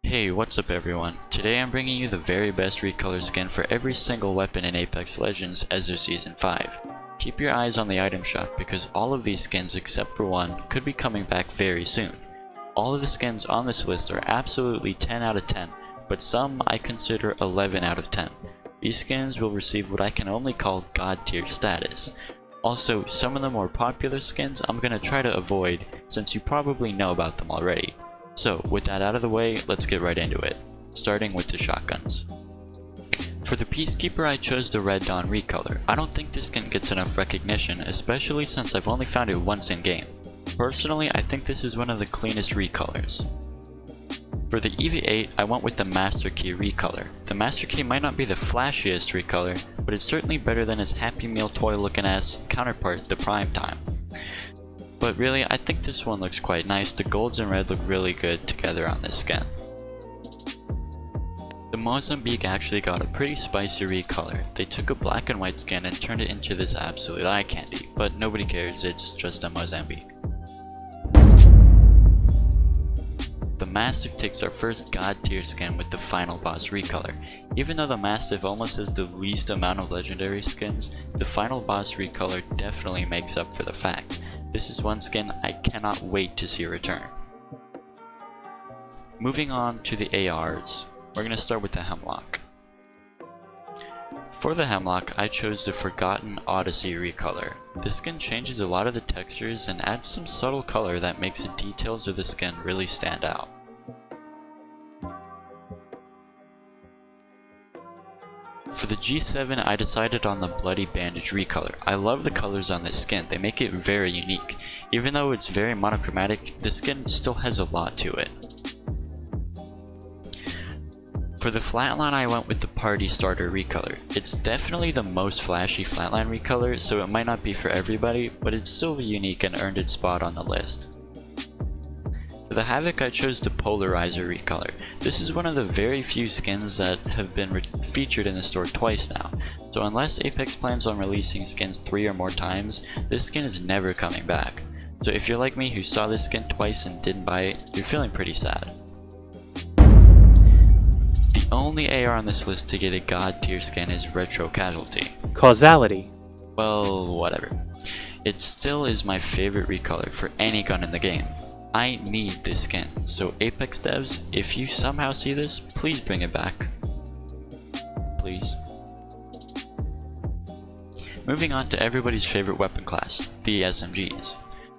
Hey, what's up everyone? Today I'm bringing you the very best Recolor skin for every single weapon in Apex Legends as of Season 5. Keep your eyes on the item shop because all of these skins except for one could be coming back very soon. All of the skins on this list are absolutely 10 out of 10, but some I consider 11 out of 10. These skins will receive what I can only call God tier status. Also, some of the more popular skins I'm gonna try to avoid since you probably know about them already. So, with that out of the way, let's get right into it, starting with the shotguns. For the Peacekeeper, I chose the Red Dawn Recolor. I don't think this skin gets enough recognition, especially since I've only found it once in game. Personally, I think this is one of the cleanest Recolors. For the EV8, I went with the Master Key Recolor. The Master Key might not be the flashiest Recolor, but it's certainly better than its Happy Meal toy looking ass counterpart, the Prime Time. But really, I think this one looks quite nice. The golds and red look really good together on this skin. The Mozambique actually got a pretty spicy recolor. They took a black and white skin and turned it into this absolute eye candy, but nobody cares, it's just a Mozambique. The Mastiff takes our first god tier skin with the Final Boss recolor. Even though the Mastiff almost has the least amount of legendary skins, the Final Boss recolor definitely makes up for the fact. This is one skin I cannot wait to see return. Moving on to the ARs, we're going to start with the Hemlock. For the Hemlock, I chose the Forgotten ODYSSEY recolor. The skin changes a lot of the textures and adds some subtle color that makes the details of the skin really stand out. For the G7, I decided on the Bloody Bandage recolor. I love the colors on this skin, they make it very unique. Even though it's very monochromatic, the skin still has a lot to it. For the Flatline, I went with the Party Starter recolor. It's definitely the most flashy Flatline recolor, so it might not be for everybody, but it's still unique and earned its spot on the list. For the Havoc, I chose the Polarizer recolor. This is one of the very few skins that have been featured in the store twice now, so unless Apex plans on releasing skins 3 or more times, this skin is never coming back. So if you're like me who saw this skin twice and didn't buy it, you're feeling pretty sad. The only AR on this list to get a god tier skin is Retro Casualty. Causality. Well, whatever. It still is my favorite recolor for any gun in the game. I need this skin, so Apex devs, if you somehow see this, please bring it back. Please. Moving on to everybody's favorite weapon class, the SMGs.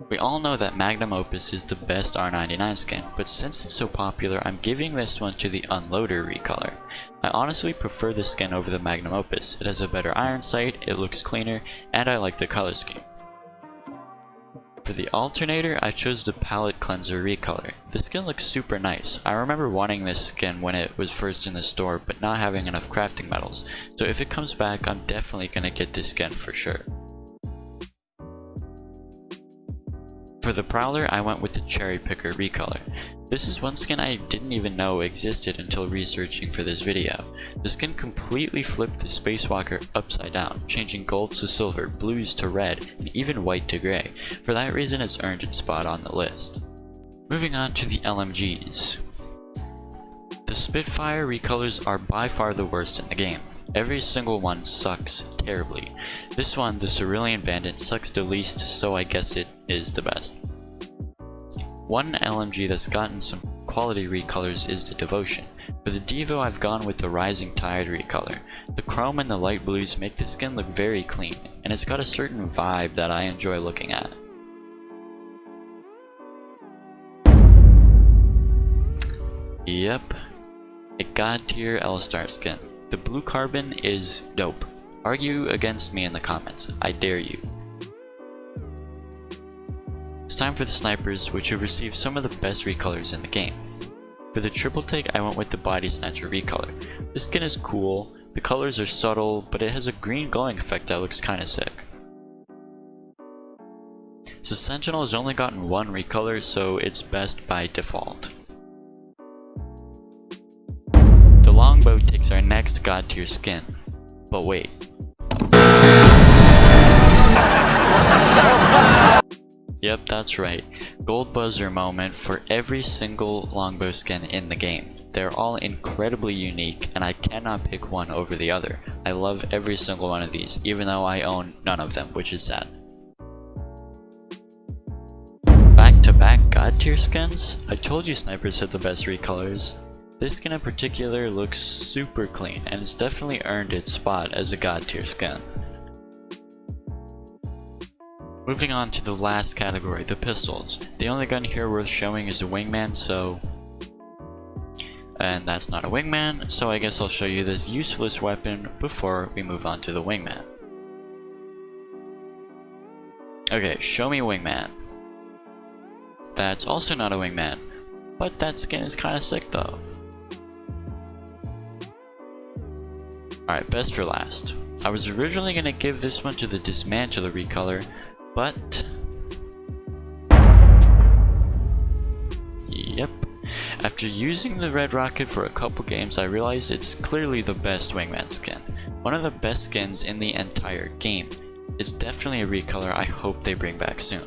We all know that Magnum Opus is the best R99 skin, but since it's so popular, I'm giving this one to the Unloader recolor. I honestly prefer this skin over the Magnum Opus. It has a better iron sight, it looks cleaner, and I like the color scheme. For the Alternator, I chose the Palette Cleanser recolor. The skin looks super nice. I remember wanting this skin when it was first in the store, but not having enough crafting metals, so if it comes back, I'm definitely gonna get this skin for sure. For the Prowler, I went with the Cherry Picker recolor. This is one skin I didn't even know existed until researching for this video. The skin completely flipped the Spacewalker upside down, changing golds to silver, blues to red, and even white to gray. For that reason, it's earned its spot on the list. Moving on to the LMGs. The Spitfire recolors are by far the worst in the game. Every single one sucks terribly. This one, the Cerulean Bandit, sucks the least, so I guess it is the best. One LMG that's gotten some quality recolors is the Devotion. For the Devo, I've gone with the Rising Tide recolor. The chrome and the light blues make the skin look very clean, and it's got a certain vibe that I enjoy looking at. Yep, a god tier L-Star skin. The Blue Carbon is dope. Argue against me in the comments, I dare you. It's time for the Snipers, which have received some of the best recolors in the game. For the Triple Take, I went with the Body Snatcher recolor. This skin is cool, the colors are subtle, but it has a green glowing effect that looks kinda sick. So Sentinel has only gotten one recolor, so it's best by default. The Longbow takes our next god tier skin, but wait. Yep, that's right. Gold buzzer moment for every single longbow skin in the game. they're all incredibly unique and I cannot pick one over the other. I love every single one of these, even though I own none of them, which is sad. Back to back god tier skins? I told you snipers had the best recolors. This skin in particular looks super clean and it's definitely earned its spot as a god tier skin. Moving on to the last category, the pistols. The only gun here worth showing is a wingman, and that's not a wingman, so I guess I'll show you this useless weapon before we move on to the wingman. Okay, show me wingman. That's also not a wingman, but that skin is kinda sick though. Alright, best for last. I was originally gonna give this one to the Dismantler recolor, but yep. After using the red rocket for a couple games, I realized it's clearly the best wingman skin. One of the best skins in the entire game. It's definitely a recolor I hope they bring back soon.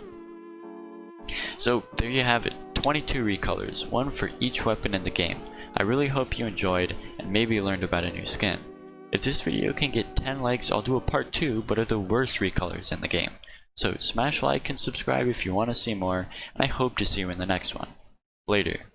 So there you have it, 22 recolors, one for each weapon in the game. I really hope you enjoyed and maybe learned about a new skin. If this video can get 10 likes, I'll do a part 2 but of the worst recolors in the game. So smash like and subscribe if you want to see more, and I hope to see you in the next one. Later.